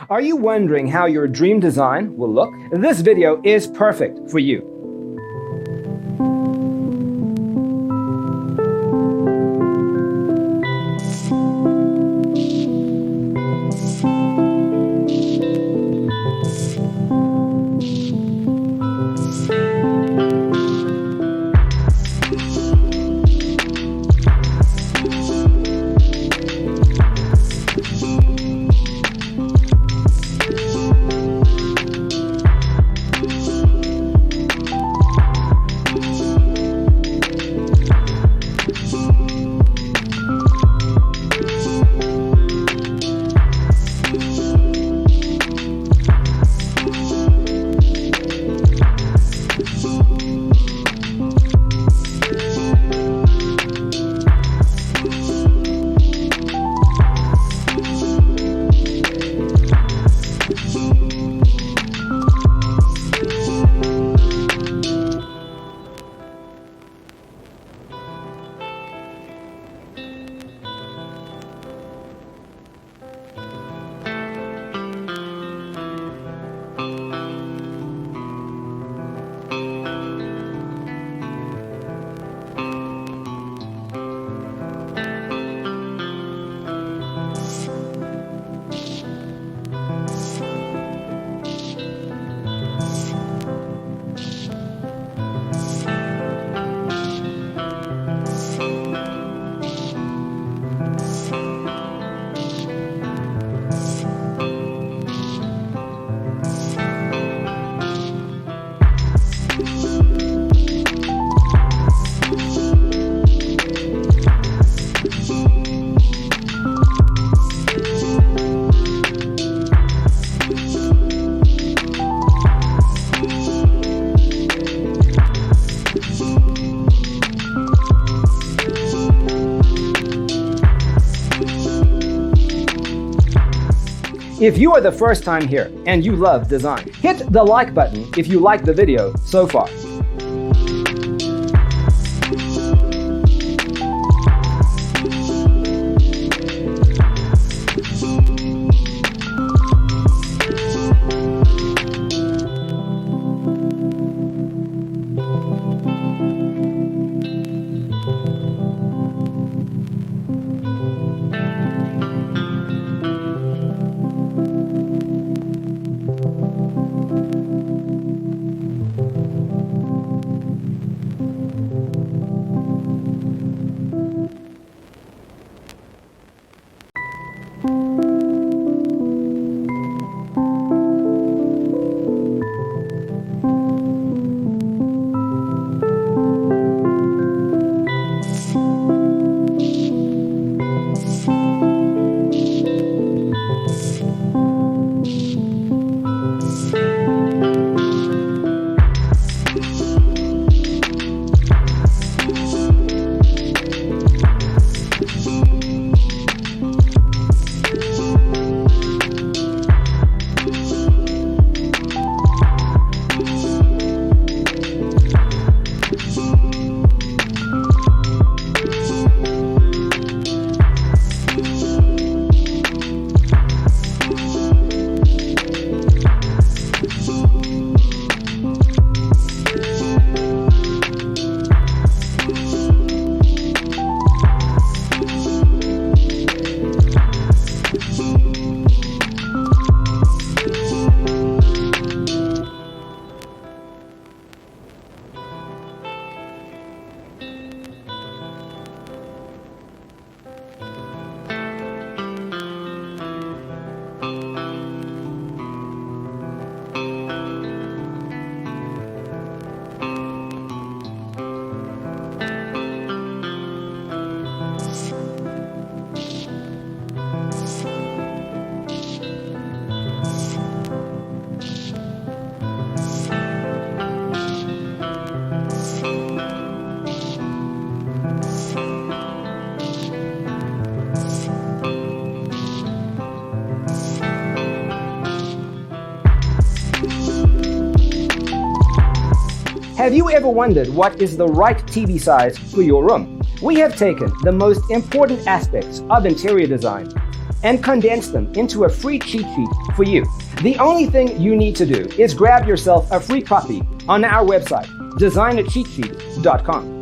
Are you wondering how your dream design will look? This video is perfect for you. If you are the first time here and you love design, hit the like button if you like the video so far. Have you ever wondered what is the right TV size for your room? We have taken the most important aspects of interior design and condense them into a free cheat sheet for you. The only thing you need to do is grab yourself a free copy on our website, designercheatsheet.com.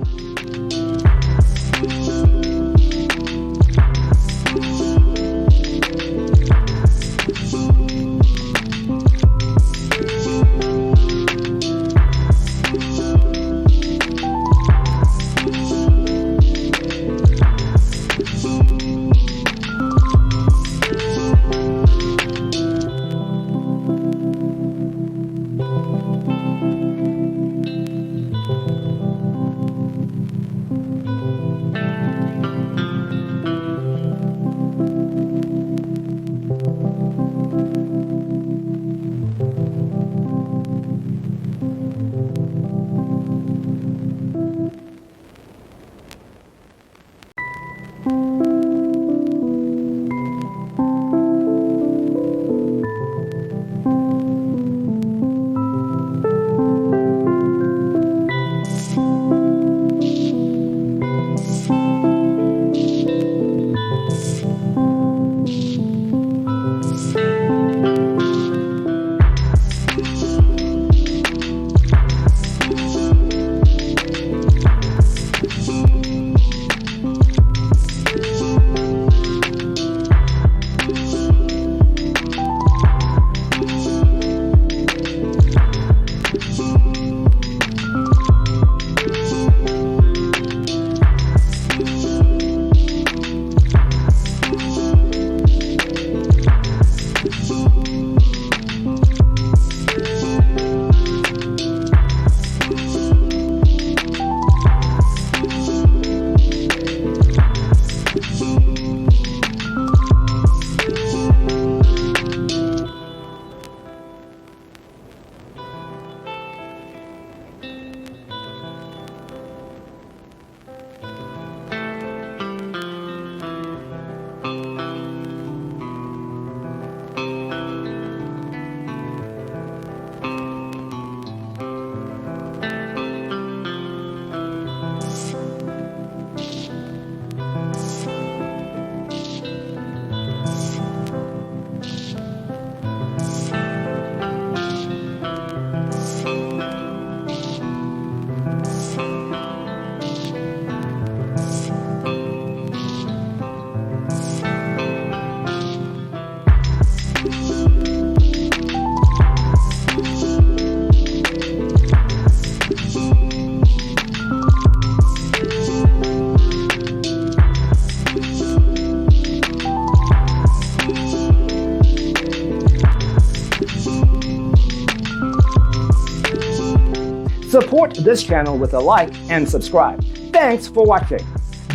Support this channel with a like and subscribe. Thanks for watching.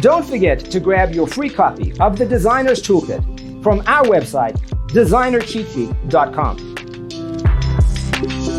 Don't forget to grab your free copy of the Designer's Toolkit from our website, designercheatsheet.com.